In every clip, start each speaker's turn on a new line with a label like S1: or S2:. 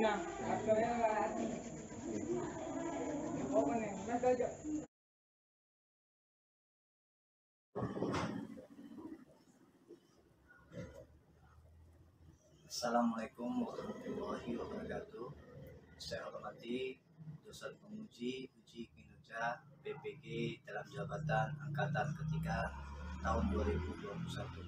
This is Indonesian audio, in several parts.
S1: Assalamualaikum warahmatullahi wabarakatuh. Saya hormati dosen penguji uji kinerja PPG dalam jabatan angkatan ketiga tahun 2021.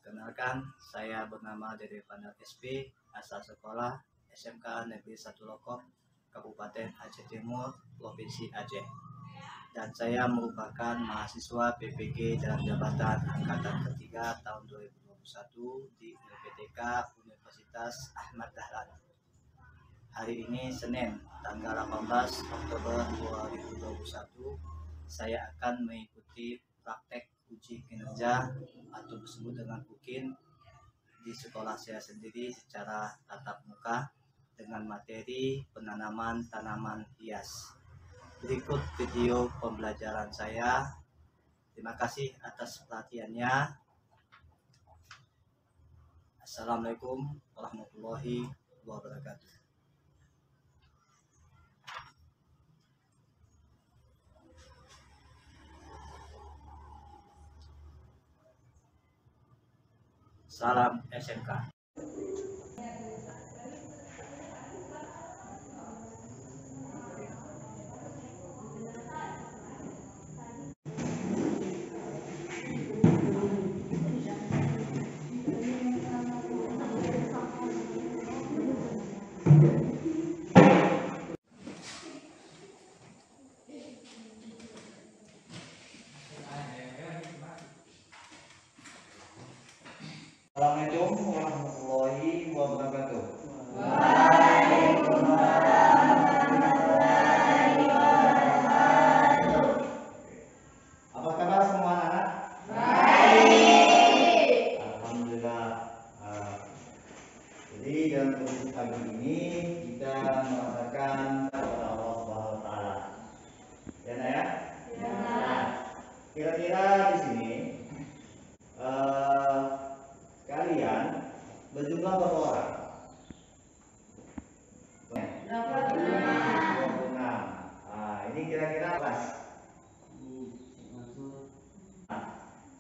S1: Perkenalkan, saya bernama Dede Pandar SP, asal sekolah SMK Negeri 1 Lokok, Kabupaten Aceh Timur, Provinsi Aceh. Dan saya merupakan mahasiswa PPG dalam jabatan angkatan ketiga tahun 2021 di LPTK Universitas Ahmad Dahlan. Hari ini Senin, tanggal 18 Oktober 2021, saya akan mengikuti praktek uji kinerja atau disebut dengan UKIN di sekolah saya sendiri secara tatap muka dengan materi penanaman tanaman hias. Berikut video pembelajaran saya. Terima kasih atas perhatiannya. Assalamualaikum warahmatullahi wabarakatuh. Salam SMK.
S2: Assalamualaikum warahmatullahi wabarakatuh. Apa kabar semua anak? Baik. Alhamdulillah. Jadi dalam kondisi pagi ini kita merasakan kepada Allah Subhanahu Wa Taala. Ya, Nak ya? Ya. Kira-kira di sini kalian berjumlah berapa orang? 26. Nah, ini kira-kira pas.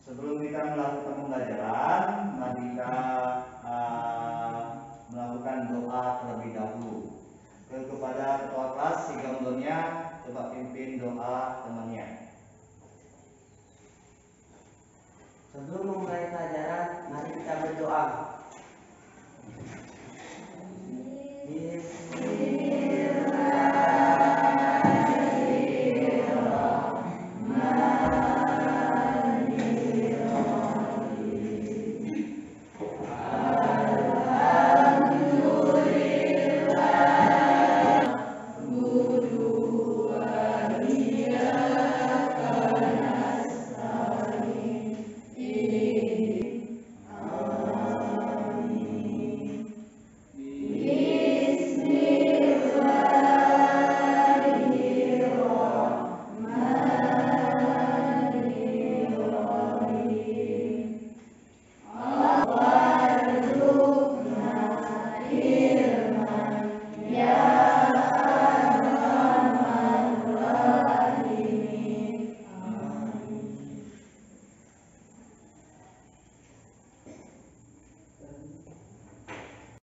S2: Sebelum kita melakukan pembelajaran, mari kita melakukan doa terlebih dahulu. Kepada ketua kelas, si gambarnya coba pimpin doa temannya.
S3: Sebelum memulai pelajaran, mari kita berdoa.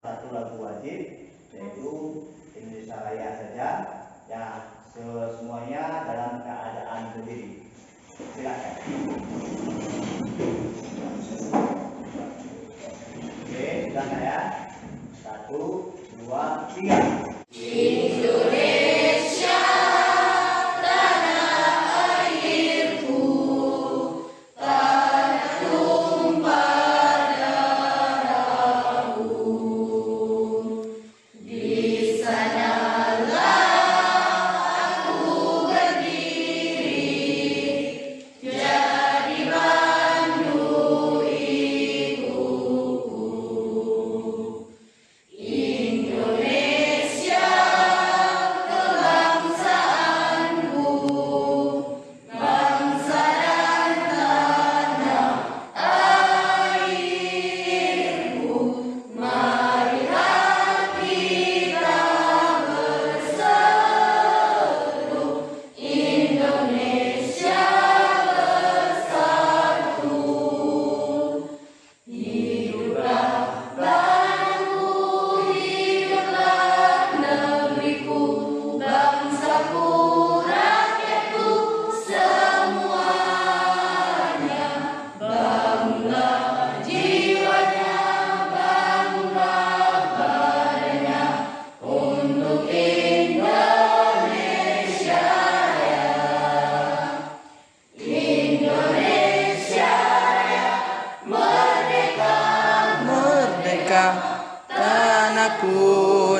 S2: Satu lagu wajib, yaitu Indonesia Raya saja, ya semuanya dalam keadaan berdiri. Silakan. Oke, silakan ya. 1, 2, 3.
S4: Indonesia, tanah airku, tanah tumpah darahku. Di sanalah aku berdiri, jadi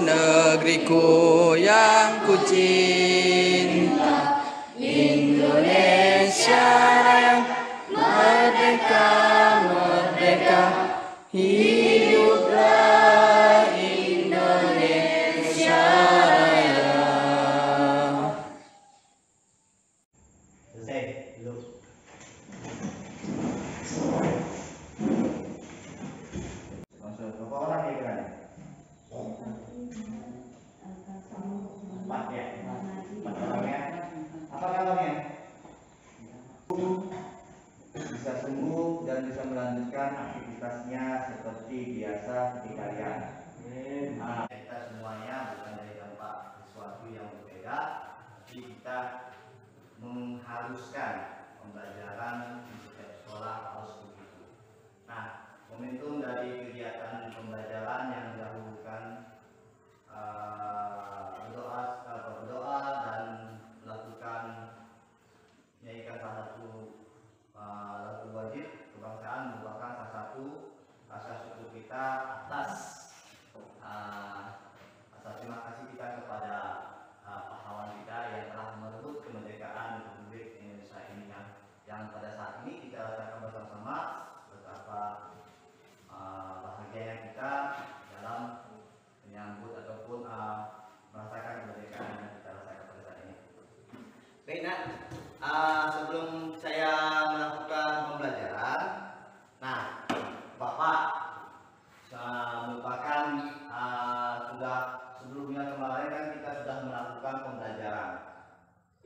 S5: negeriku yang ku cinta, Indonesia Raya, merdeka, merdeka, hiduplah Indonesia Raya.
S2: Selesai, duduk. Masuk berapa orang ya kira? 4 ya? 4 orang ya? Apa kalaunya? Bisa sembuh dan bisa melanjutkan aktivitasnya seperti biasa seperti kalian. Nah, kita semuanya bukan dari dampak sesuatu yang berbeda, tapi kita mengharuskan pembelajaran di setiap sekolah harus begitu. Nah, momentum dari kegiatan pembelajaran yang mendahulukan berdoa dan melakukan menyanyikan salah satu lagu wajib kebangsaan merupakan salah satu rasa syukur kita atas terima kasih kita kepada pahlawan kita yang telah merebut kemerdekaan Republik Indonesia ini yang pada saat ini kita rasakan bersama-sama betapa bahagianya kita dalam menyambut ataupun merasakan kemerdekaan yang kita rasakan pada saat ini. Baik, Nak. Sebelum saya melakukan pembelajaran, nah, Bapak merupakan sudah sebelumnya kemarin kan kita sudah melakukan pembelajaran,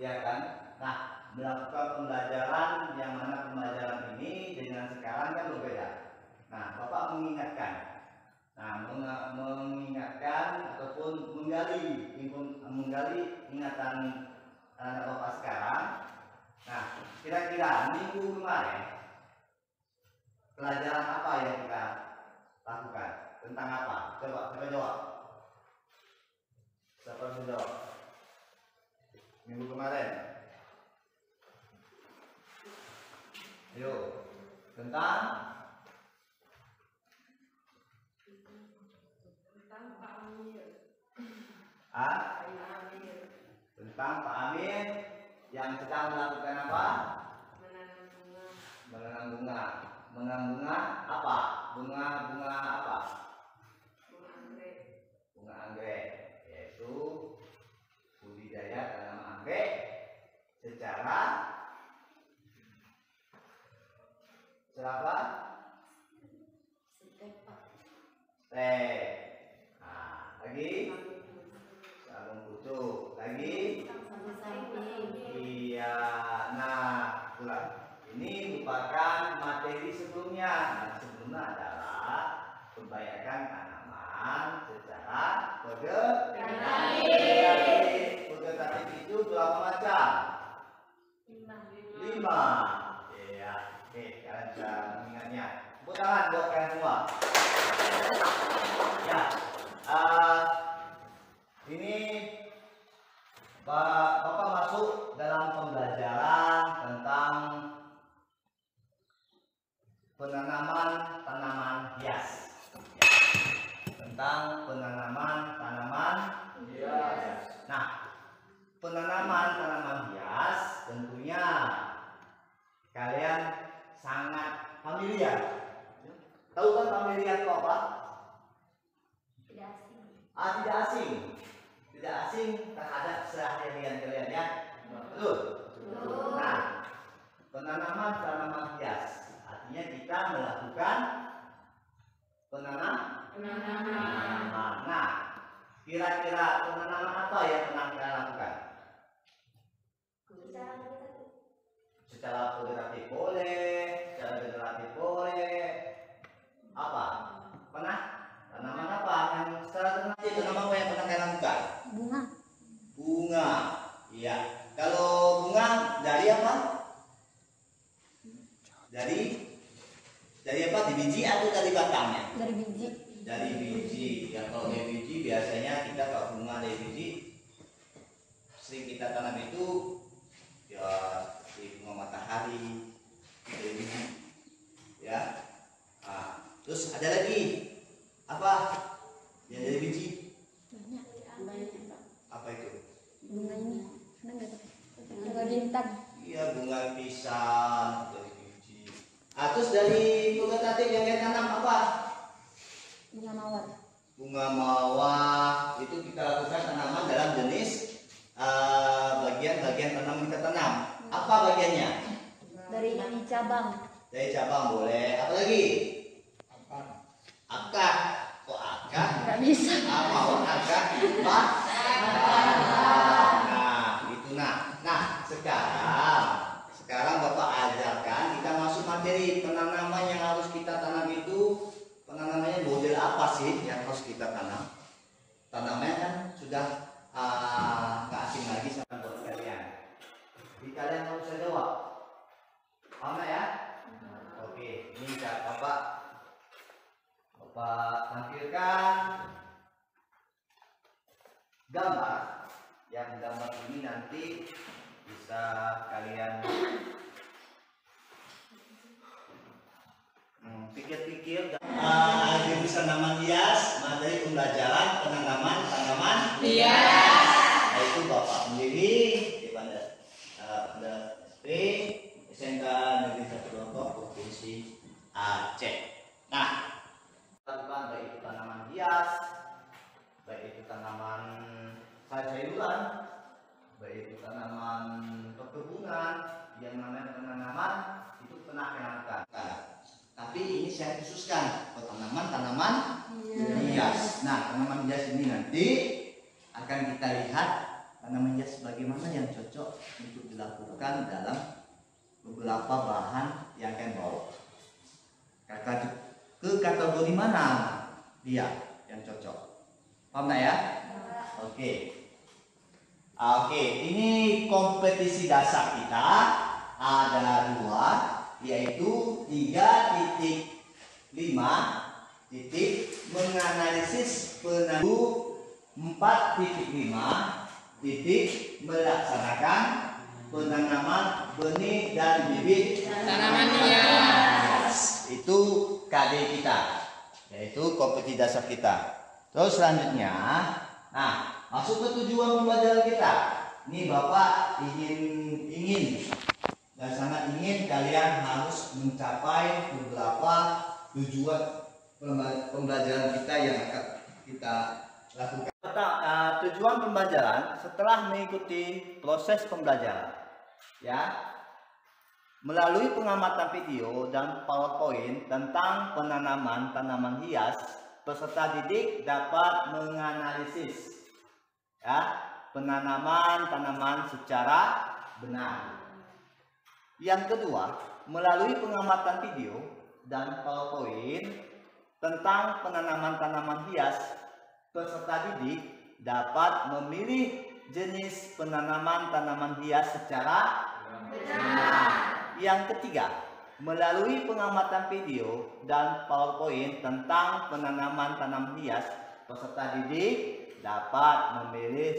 S2: ya kan? Nah, melakukan pembelajaran yang mana pembelajaran ini dengan sekarang kan berbeda. Nah, Bapak mengingatkan, mengingatkan ataupun menggali ingatan anak Bapak sekarang. Nah, kira-kira minggu kemarin pelajaran apa yang kita lakukan? Tentang apa? Coba jawab. Siapa bisa jawab? Minggu kemarin. Ayo. Tentang
S4: Pak Amir.
S2: Tentang Pak Amir yang sedang melakukan apa?
S4: Menanam bunga.
S2: Menanam bunga. Menanam bunga apa? Bunga apa?
S4: Bunga anggrek.
S2: Bunga anggrek, yaitu budidaya tanam anggrek secara apa?
S4: Stek, Pak.
S2: Stek. Nah, lagi sarung pucuk. Lagi
S4: Samping-samping.
S2: iya. Nah, itulah. Ini merupakan materi sebelumnya. Nah, sebelumnya adalah pembayakan tanaman secara vegetatif. Vegetatif itu berapa macam? 5. Iya. Oke, kalian bisa mengingatnya. Tepuk tangan buat kalian semua. Ya. Ini Bapak masuk dalam pembelajaran tentang penanaman tanaman hias. Tentang penanaman tanaman hias. Nah, penanaman tanaman hias tentunya kalian sangat familiar. Tahu kan familiar itu apa?
S4: Tidak asing.
S2: Tidak asing. Tidak asing terhadap sehari-harian kalian ya. Betul. Nah, penanaman tanaman hias artinya kita melakukan penanaman. Nah, kira-kira penanaman apa yang pernah kita lakukan? Secara vegetatif boleh, secara vegetatif boleh. Apa? Pernah? Tanaman apa yang secara vegetatif tanaman apa yang pernah kalian lakukan? Bunga. Iya. Kalau bunga dari apa? Dari apa? Di biji atau dari batangnya?
S6: Dari biji.
S2: Dari biji. Ya, kalau dari biji biasanya kita kalau bunga dari biji sering kita tanam itu ya seperti bunga matahari dari biji. Ya. Nah, terus ada lagi apa? Yang dari biji
S4: bintang.
S2: Iya, bunga pisang dari biji. Terus dari vegetatif yang kita tanam apa?
S4: Bunga mawar.
S2: Bunga mawar itu kita lakukan tanaman dalam jenis bagian-bagian tanaman kita tanam. Apa bagiannya?
S4: Dari cabang.
S2: Dari cabang boleh. Apa lagi? Akar. Kok akar?
S4: Nggak bisa.
S2: Mawar akar. Nah, itu nah sekarang Bapak ajarkan kita masuk materi penanaman yang harus kita tanam itu. Penanamannya model apa sih yang harus kita tanam? Tanamannya kan sudah nggak asing lagi sama buat kalian. Jadi kalian harus bisa jawab. Paham nggak ya? Oke, ini Bapak tampilkan gambar. Yang gambar ini nanti bisa kalian pikir-pikir. Jenis tanaman hias, materi pembelajaran penanaman tanaman hias. Itu Bapak sendiri pada SP SMK Negeri 1 Lombok Provinsi Aceh. Nah, bukan baik itu tanaman hias, baik itu tanaman sayur-sayuran, baik itu tanaman perkebunan, yang namanya penanaman itu pernah dilakukan. Tapi ini saya khususkan untuk tanaman hias. Nah, tanaman hias ini nanti akan kita lihat tanaman hias bagaimana yang cocok untuk dilakukan dalam beberapa bahan yang akan bawa. Ke kategori mana dia yang cocok? Paham nggak ya? Oke. Oke, ini kompetisi dasar kita ada 2, yaitu 3.5 menganalisis penanaman, 4.5 melaksanakan penanaman benih dan bibit
S5: Tanaman hias.
S2: Itu KD kita, yaitu kompetisi dasar kita. Terus selanjutnya, nah masuk ke tujuan pembelajaran kita. Ini Bapak ingin dan sangat ingin kalian harus mencapai beberapa tujuan pembelajaran kita yang akan kita lakukan. Tujuan pembelajaran setelah mengikuti proses pembelajaran, ya, melalui pengamatan video dan PowerPoint tentang penanaman tanaman hias, peserta didik dapat menganalisis, ya, penanaman tanaman secara benar. Yang kedua, melalui pengamatan video dan PowerPoint tentang penanaman tanaman hias, peserta didik dapat memilih jenis penanaman tanaman hias secara benar. Yang ketiga, melalui pengamatan video dan PowerPoint tentang penanaman tanaman hias, peserta didik dapat memilih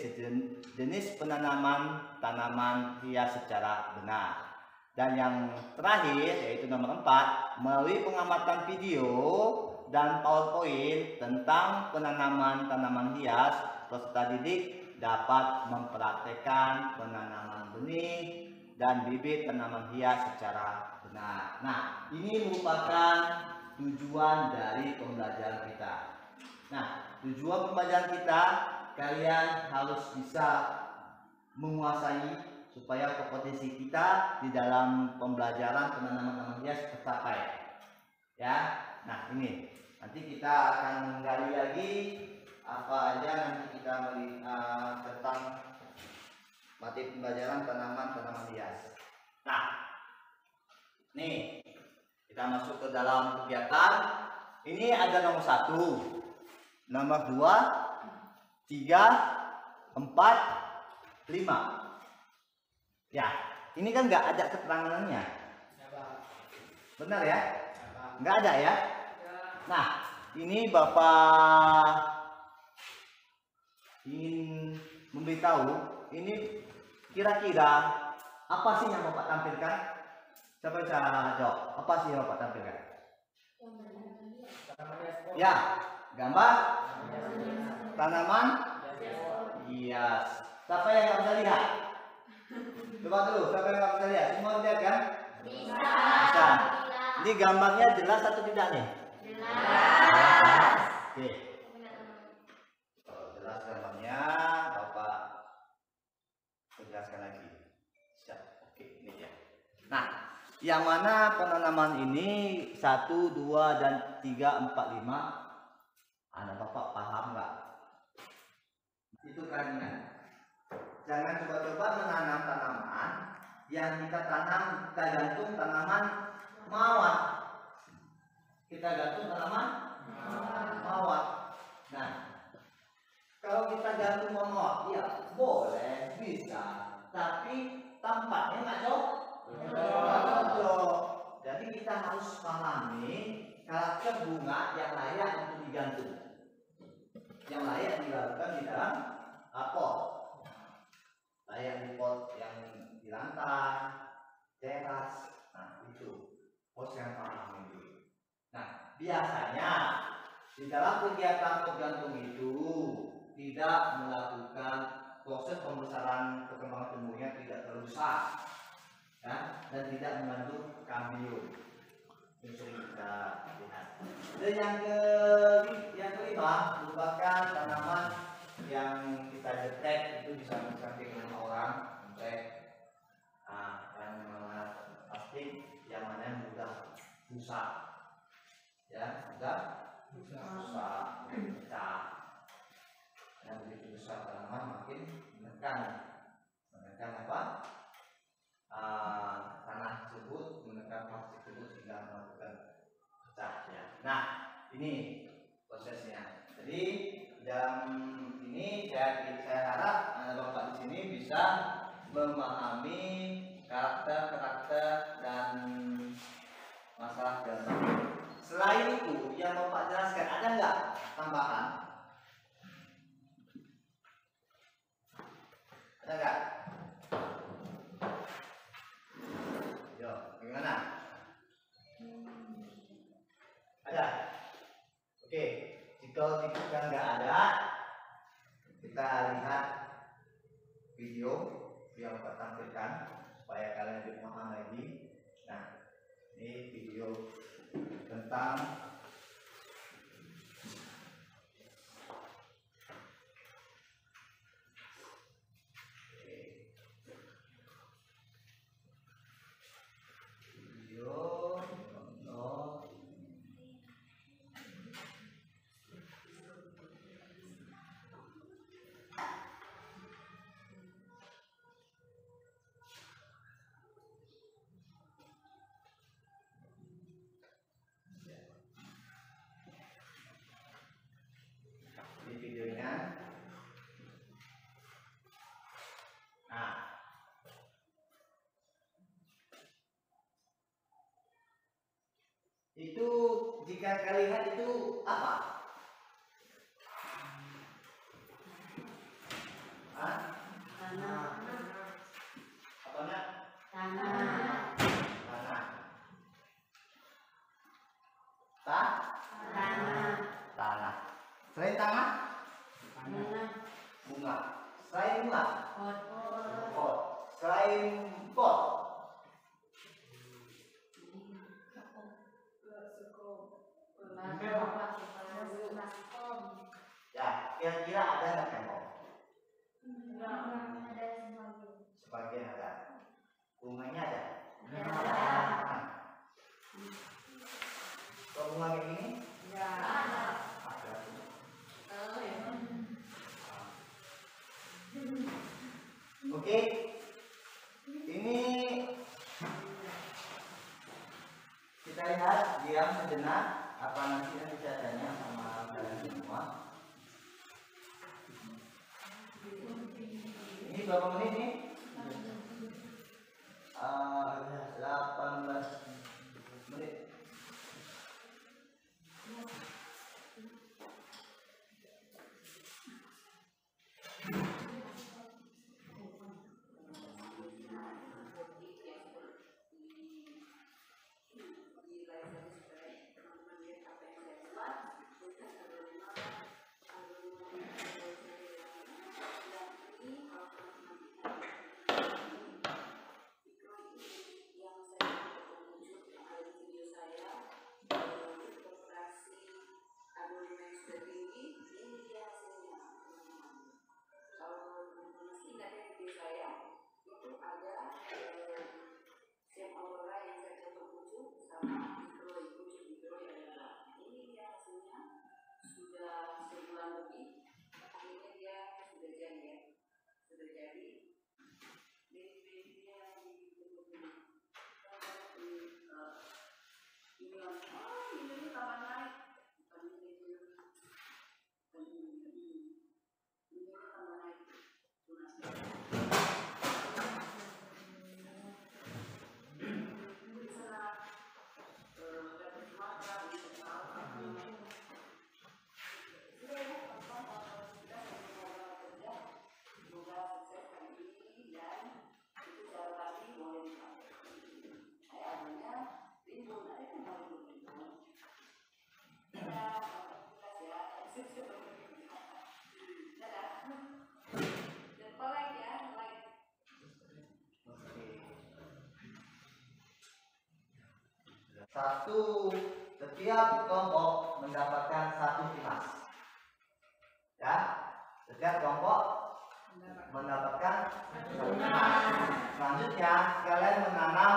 S2: jenis penanaman tanaman hias secara benar. Dan yang terakhir, yaitu nomor 4, melalui pengamatan video dan PowerPoint tentang penanaman tanaman hias, peserta didik dapat mempraktekkan penanaman benih dan bibit tanaman hias secara benar. Nah, ini merupakan tujuan dari pembelajaran kita. Nah, tujuan pembelajaran kita, kalian harus bisa menguasai supaya kompetensi kita di dalam pembelajaran penanaman tanaman hias tercapai. Ya, nah ini nanti kita akan menggali lagi apa aja nanti kita melihat tentang materi pembelajaran tanaman hias. Nah, nih kita masuk ke dalam kegiatan. Ini ada nomor 1, nomor 2, 3, 4, 5. Ya, ini kan nggak ada keterangannya. Benar ya? Nggak ada ya? Nah, ini Bapak ingin memberitahu, ini kira-kira apa sih yang Bapak tampilkan? Siapa bisa jawab? Apa sih yang Bapak tampilkan? Ya, gambar tanaman hias. Siapa yang nggak bisa lihat? Coba dulu, siapa yang nggak bisa lihat? Semua lihat kan?
S4: Bisa.
S2: Bisa. Ini gambarnya jelas atau tidak nih?
S4: Jelas.
S2: Oke. Kalau jelas gambarnya, Bapak jelaskan lagi. Siap. Oke, ini dia. Nah, yang mana penanaman ini 1, 2, dan 3, 4, 5? Anak Bapak paham nggak? Itu kandungan. Jangan coba-coba menanam tanaman yang kita tanam, kita gantung tanaman mawar. Kita gantung tanaman mawar. Nah, kalau kita gantung mawar, ya boleh, bisa. Tapi tampaknya nggak cocok. Jadi kita harus pahami karakter bunga yang layak untuk digantung, yang layak dilakukan di dalam pot, layak di pot yang di lantai, teras. Nah itu harus yang paham itu. Nah biasanya di dalam kegiatan pot gantung itu tidak melakukan proses pembesaran perkembangan tumbuhnya, tidak terlalu besar, ya, dan tidak mengandung kambium. Itu sering kita lihat. Dan yang kelima merupakan tanaman yang kita detek itu bisa samping rumah orang, detek, yang mana plastik, yang mana mudah rusak, ya mudah rusak, pecah. Yang begitu besar tanaman makin menekan apa? Tanah tersebut, menekan plastik tersebut sehingga melakukan pecah. Ya. Nah ini prosesnya. Jadi dalam ini saya harap anak Bapak di sini bisa memahami karakter dan masalah gambar. Selain itu yang Bapak jelaskan ada nggak tambahan? Ada nggak? Yo, gimana? Ada? Oke, jika nggak ada, kita lihat video yang Bapak tampilkan supaya kalian lebih paham lagi. Nah, ini video tentang videonya. Nah, itu jika kalian lihat itu apa?
S3: Tanah.
S2: Apa nak?
S3: Tanah.
S2: Tanah. Selain tanah?
S3: Tanah.
S2: Bunga. Selain bunga?
S3: Pot.
S2: Pot. Selain pot? Ya, kira-kira ada nggak tembok? Sebagian ada. Bunganya ada? Nah. Kalau bunga kayak gini? Ada. Oke, ini kita lihat diam sejenak. Apa nanti saya tanya sama kalian semua. Ini berapa menit nih? 18 menit. Setiap kelompok mendapatkan 1 timas. Ya, setiap kelompok mendapatkan 1 timas. Selanjutnya kalian menanam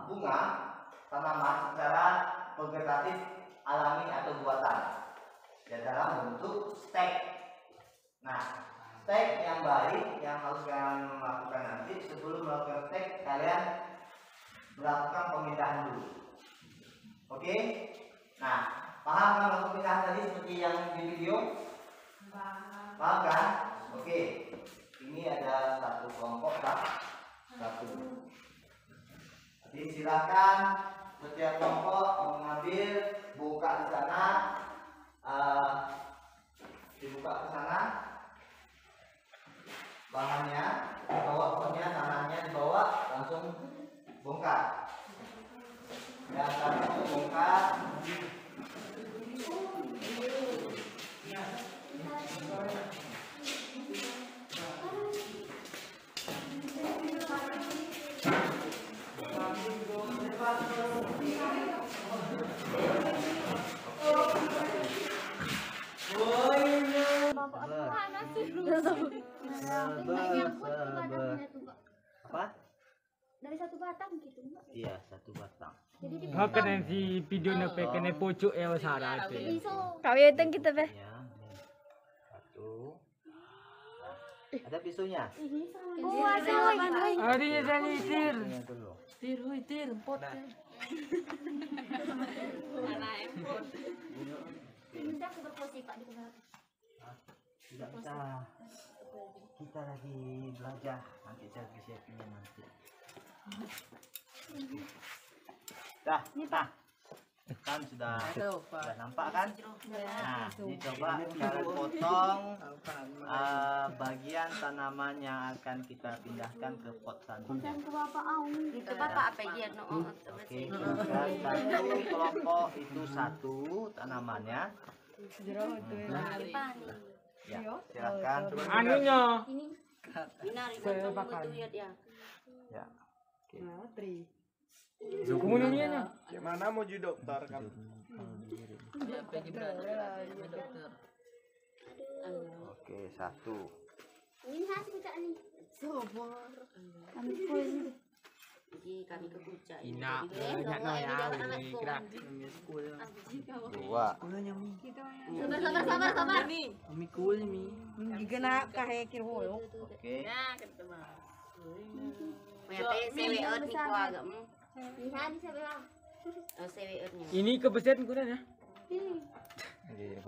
S2: bunga tanaman secara vegetatif alami atau buatan ya dalam bentuk stek. Nah, stek yang baik yang harus kalian lakukan nanti sebelum melakukan stek, kalian melakukan pemindahan dulu. Oke? Nah, paham kan pemindahan tadi seperti yang di video? Paham kan? Oke. Ini ada 1 kelompok tak? 1. Jadi silakan setiap kelompok mengambil, buka di sana, dibuka ke sana, bahannya dibawa, pokoknya tanahnya dibawa, langsung bongkar. Yang satu bongkar. Apa?
S4: Dari 1 batang gitu enggak?
S2: Iya, 1 batang.
S4: Jadi di
S5: Kena si video nak kena pucuk yang besar tu.
S4: kawitan kita be.
S2: Ya, 1. Ada pisaunya.
S4: Oh, ada.
S5: Ada yang dah litir.
S2: Ini dulu.
S5: Tir, pot.
S4: Bisa aku berposisi Pak di kamar.
S2: Tidak bisa. Kita lagi belajar. Nanti saya siapinnya nanti. Dah, nah. Kan sudah nampak kan? Nah, ini coba kalian potong bagian tanaman yang akan kita pindahkan ke pot selanjutnya.
S4: Itu Bapak apa dia no?
S2: Oke, dan 1 kelompok itu 1 tanamannya. Ya, silakan.
S5: Anunya.
S4: Ini
S5: Saya bakal.
S2: Ya. Oke.
S5: Komuninya.
S6: Gimana mau jadi dokter kan?
S2: Oke, 1.
S4: ini hasil kita nih. Sobar. Kami pun. Jadi kami ke puncak.
S5: Ina, banyak no ya, gerak.
S2: 2.
S4: Sabar.
S5: Mikul mi.
S3: Digenap kahe kirholo.
S2: Oke.
S4: CWR ni ko agak. Lihat di sebelah. CWR-nya.
S5: Ini kebesaran ku dah ya.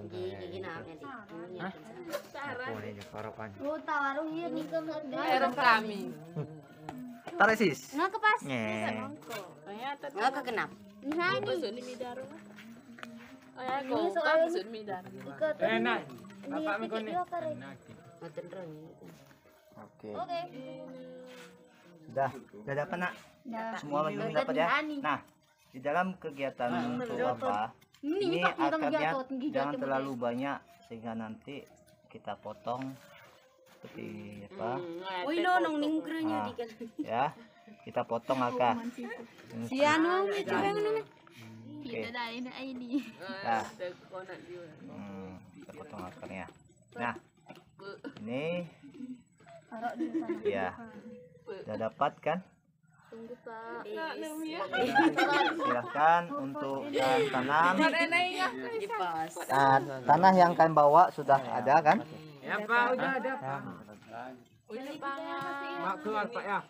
S4: Gigi namanya di.
S3: Oh, tawarung iya nih ke
S5: kami.
S2: Taresis.
S4: Nggak kepas.
S3: Nggak kegenap.
S4: Nah ini. Ini soal ini. Ikut.
S5: Enak.
S4: Ini
S5: Bapak mi
S4: titik
S5: kone.
S4: dia kare.
S2: Oke.
S4: Oke.
S2: Sudah dapat nak?
S4: Dah.
S2: Semua belum dapat ya? Nah, di dalam kegiatan untuk Bapak ini akarnya jangan terlalu banyak sehingga nanti kita potong seperti apa?
S3: Uy, nonong ninggrenya
S2: Nah,
S3: di kan.
S2: ya, kita potong akar.
S3: Si anu itu yang nungan.
S2: Oke.
S4: ini.
S2: Nah, kita potong akarnya. Nah, ini ya, sudah dapat kan?
S4: Tunggu Pak.
S2: Silahkan untuk tanam.
S3: Dipas.
S2: Nah, tanah yang kalian bawa sudah ada kan?
S5: Ya Pak, udah ada Pak. Mak keluar Pak ya.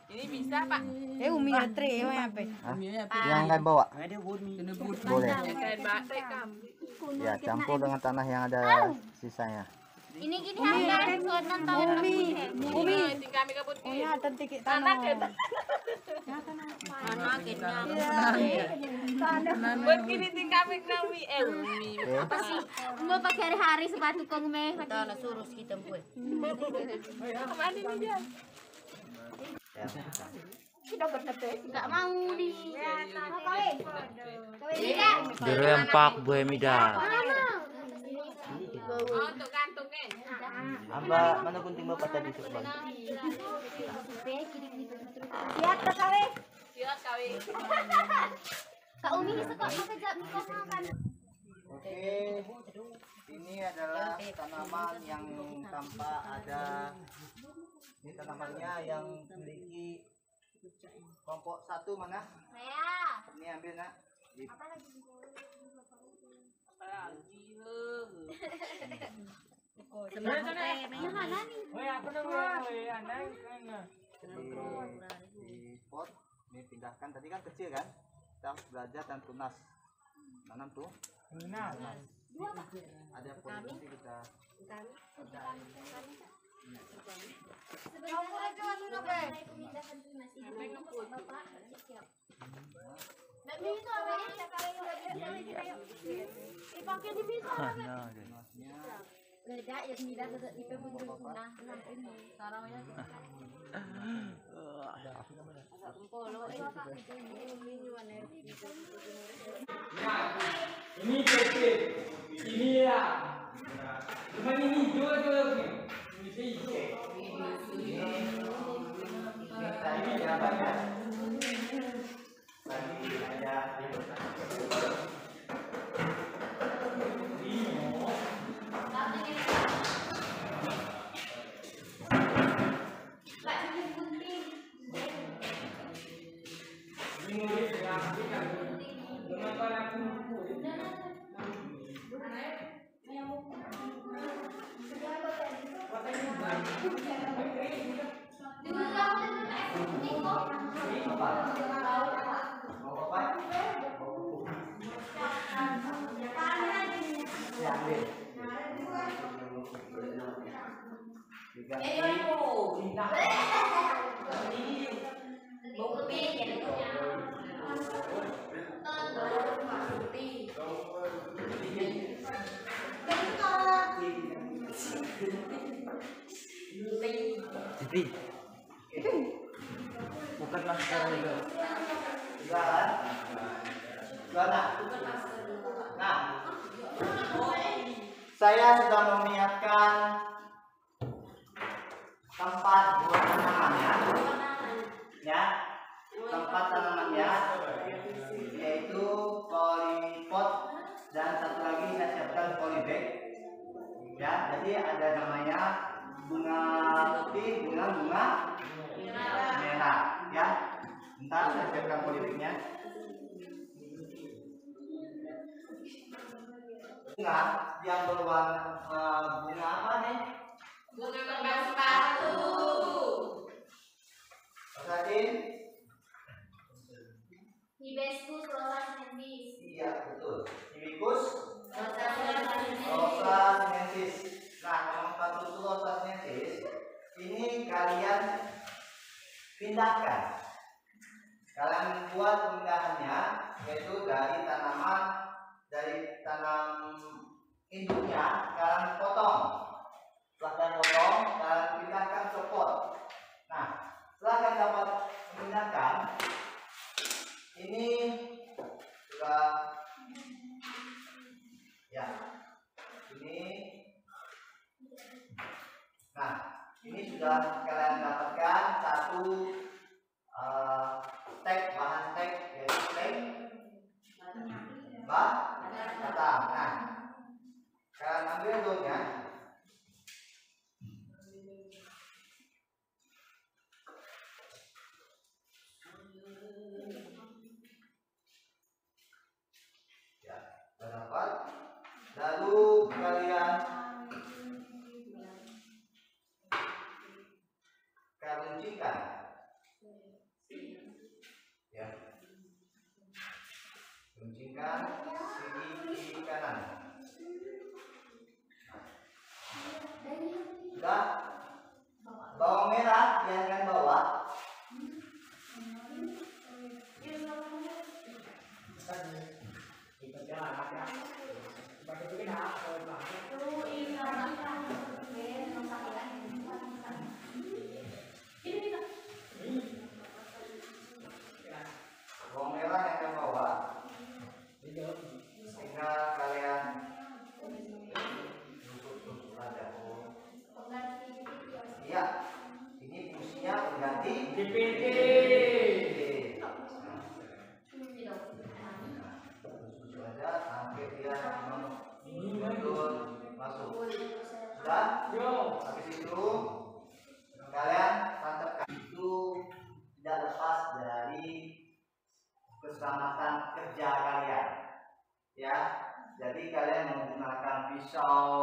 S3: Umi atre apa?
S2: Hah? Yang kalian bawa? Boleh. Ya, campur dengan tanah yang ada sisanya.
S4: Ini gini hanya soalan tahun
S3: Umi ya tentik tanah.
S4: Mana akhirnya.
S3: Buat kini tingkapik nami
S2: Oke.
S4: Apa sih? Mau pakai hari-hari sepatu kong me.
S3: Tanah surus kita buat.
S2: Ya.
S4: Enggak mau di.
S2: Dirempak buah mida. Amba mana gunting bapak tadi sebelah?
S4: Lihat ke kali. Kak Umi suka kerja mikrofon kan.
S2: Oke, ini adalah tanaman yang tanpa ada. Ini tanamannya yang memiliki kelompok satu mana?
S4: Saya.
S2: Ini ambil nak.
S4: Apa lagi? Yang mana nih?
S5: Woi, apa namanya? Woi, anak kan.
S2: Di pot. Ini pindahkan. Tadi kan kecil kan? Kita harus belajar dan tunas. Nanam tuh.
S5: Nah,
S2: Ada polisi kita.
S4: Kamu aja anu be. Pemindahkan tunas ibu. Bapak siap. Dan bisa dipakai di bisa.
S2: Tunasnya.
S4: Beda ya tidak tetap di pembunuh punah ini. Sarawanya.
S5: ini kecil. Ini ya. Cuma ini jual-jual nih. Ini hijau.
S2: Ini tadi ada banyak. Tadi ada
S5: Bukan masker itu.
S2: jualan. Jualan. Nah, saya sudah meniatkan tempat buat tanamannya, ya, tempat tanamannya, yaitu polypot dan satu lagi saya siapkan polybag, ya. Jadi ada namanya bunga putih, bunga merah, ya. Ntar saya siapkan polybagnya. Bunga yang berwarna bunga apa nih?
S4: Bunga kembang sepatu.
S2: Perhatiin.
S4: Hibiscus rosa sinensis.
S2: Iya betul. Hibiscus
S4: Rosa sinensis.
S2: rosa sinensis. Nah, yang satu itu rosa sinensis. Ini kalian pindahkan. Kalian buat pemindahannya yaitu dari tanam induknya kalian potong. Setelah kalian potong, kalian pindahkan ke pot. Nah, setelah kalian dapat memindahkan, ini sudah ya ini. Nah, ini sudah kalian dapatkan satu stek, bahan stek yaitu stek batang. Nah, kalian ambil daunnya. Ya, sudah dapat. Lalu kalian runcikan. Ya. Runcikan sisi kiri kanan. keselamatan kerja kalian. Ya, jadi kalian menggunakan pisau,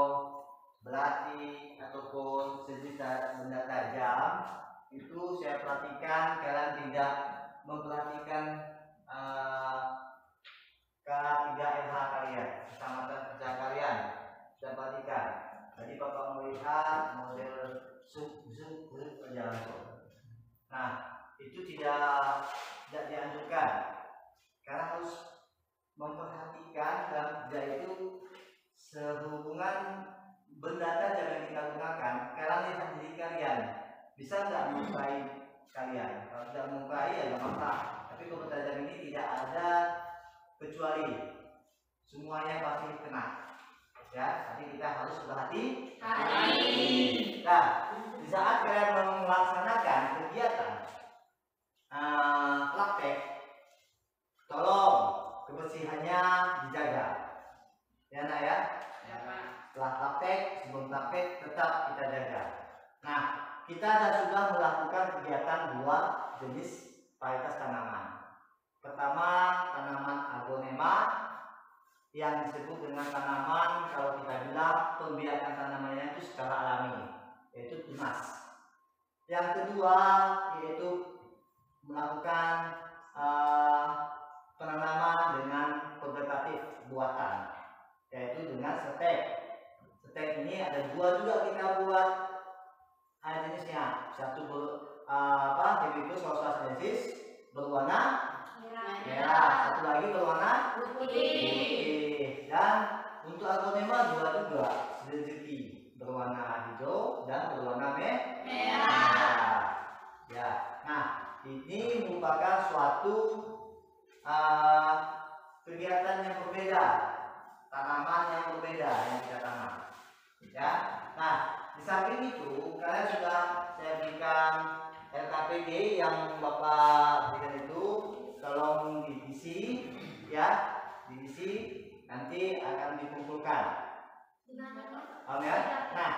S2: belati ataupun sejenis benda tajam itu saya perhatikan kalian tidak memperhatikan K3RH kalian, keselamatan kerja kalian. Saya perhatikan. Jadi Bapak melihat model zoom aja langsung. Nah, itu tidak dianjurkan karena harus memperhatikan dalam kerja itu sehubungan benda tajam yang kita gunakan. Kalian lihat diri kalian, bisa nggak melukai kalian? Kalau tidak melukai ya nggak masalah. Tapi benda tajam ini tidak ada kecuali, semuanya pasti kena. Ya, jadi kita harus berhati-hati. Nah, di saat kalian melaksanakan kegiatan praktek, tolong kebersihannya dijaga. Ya, nak ya. Setelah praktek, sebelum praktek tetap kita jaga. Nah, kita sudah melakukan kegiatan dua jenis varietas tanaman. Pertama, tanaman aglonema yang disebut dengan tanaman, kalau kita bilang pembiakan tanamannya itu secara alami, yaitu tunas. Yang kedua yaitu melakukan penanaman dengan vegetatif buatan, yaitu dengan setek. Setek ini ada dua juga kita buat jenisnya. Satu Hibiscus rosacensis berwarna merah, satu lagi berwarna putih. Dan untuk aglonema dua juga, rezeki berwarna hijau dan berwarna merah. Ya, nah ini merupakan suatu kegiatan yang berbeda, tanaman yang berbeda yang kita tanam. Ya, nah di samping itu kalian sudah saya berikan LKPG yang Bapak berikan itu. Tolong diisi, ya, diisi, nanti akan dikumpulkan. Ya? Nah,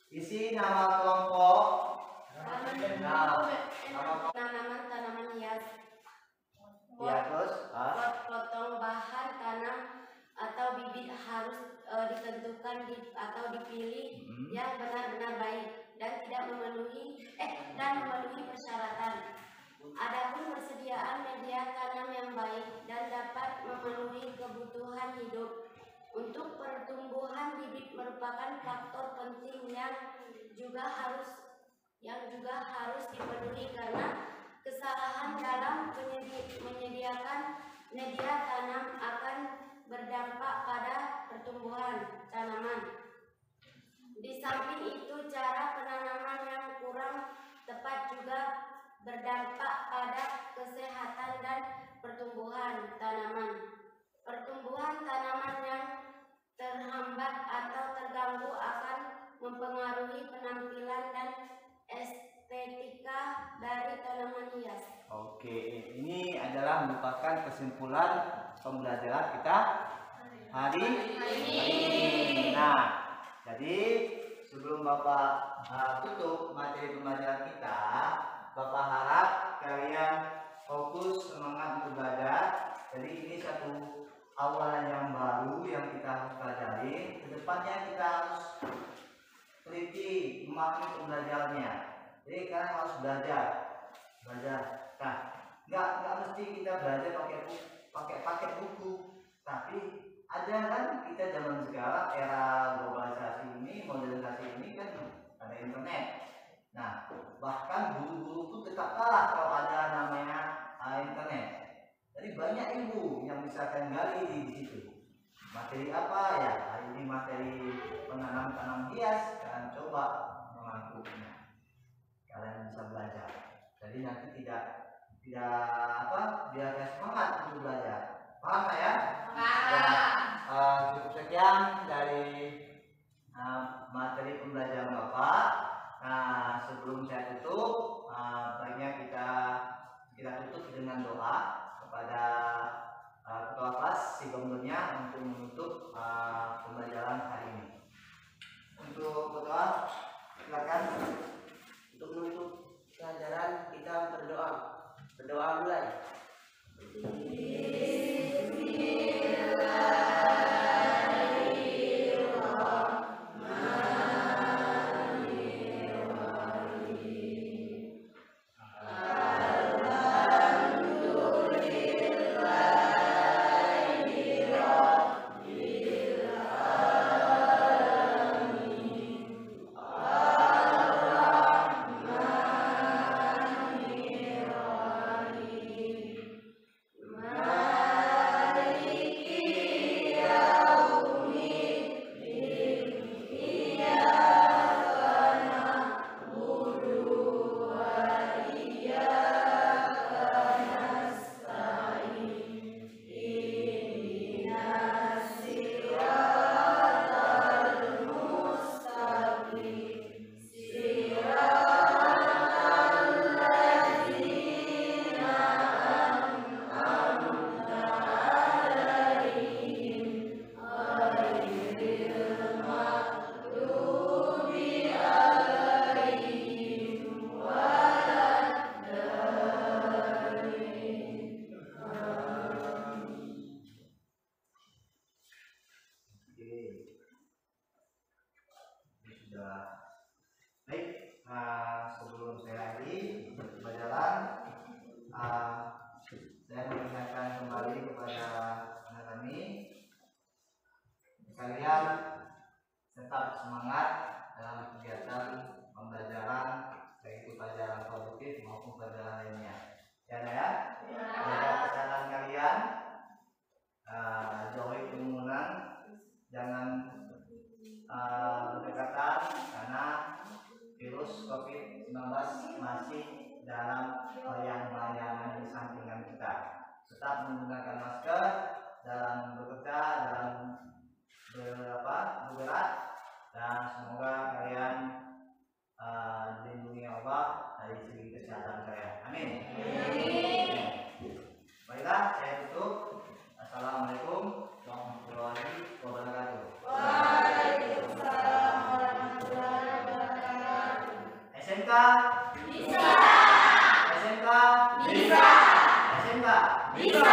S2: isi nama kelompok,
S4: tanaman hias.
S2: Ya, terus
S4: Potong bahan tanam atau bibit harus ditentukan atau dipilih yang benar-benar baik dan tidak memenuhi persyaratan. Adapun persediaan media tanam yang baik dan dapat memenuhi kebutuhan hidup. Untuk pertumbuhan bibit merupakan faktor penting yang juga harus dipenuhi karena kesalahan dalam menyediakan media tanam akan berdampak pada pertumbuhan tanaman. Di samping itu, cara penanaman yang kurang tepat juga berdampak pada kesehatan dan pertumbuhan tanaman. Pertumbuhan tanaman yang terhambat atau terganggu akan mempengaruhi penampilan dan estetika dari tanaman hias.
S2: oke, ini adalah merupakan kesimpulan pembelajaran kita hari ini. Nah, jadi sebelum Bapak tutup materi pembelajaran kita, Bapak harap kalian fokus, semangat untuk belajar. Jadi ini satu awalan yang baru yang kita harus pelajari. Kedepannya kita harus teliti memahami pembelajarannya. Jadi kalian harus belajar. Nah, nggak mesti kita belajar pakai buku, tapi ada kan kita zaman sekarang era globalisasi ini, modernisasi ini kan ada internet. Nah, bahkan guru-guru pun tetap kalah kalau ada namanya internet. Jadi banyak ilmu yang bisa kalian gali di situ. Materi apa ya? Hari ini materi penanam hias, kalian coba mengakuinya. Kalian bisa belajar. Jadi nanti tidak biar semangat untuk belajar. Paham nggak ya? Paham. Cukup sekian dari materi pembelajaran Bapak. Nah, sebelum saya tutup, baiknya kita tutup dengan doa kepada ketua kelas si gombolnya untuk menutup pembelajaran hari ini. Untuk ketua, silakan untuk menutup
S3: pelajaran kita berdoa mulai.
S2: Saya mengingatkan kembali kepada anak kami, kalian tetap semangat dalam kegiatan pembelajaran, baik itu pelajaran produktif maupun pelajaran lainnya. Ya. Jaga kesehatan kalian, jauhi kerumunan, jangan berdekatan karena virus COVID-19 masih dalam bayang-bayangan di sampingan kita. Tetap menggunakan masker dalam bekerja, dalam bergerak, dan semoga kalian dilindungi Allah dari segi kesehatan kalian. Amin. Baiklah, saya tutup. Assalamualaikum warahmatullahi wabarakatuh.
S4: Waalaikumsalam warahmatullahi wabarakatuh.
S2: SMK
S4: Bisa.
S2: SMK
S4: Bisa.
S2: SMK
S4: Bisa.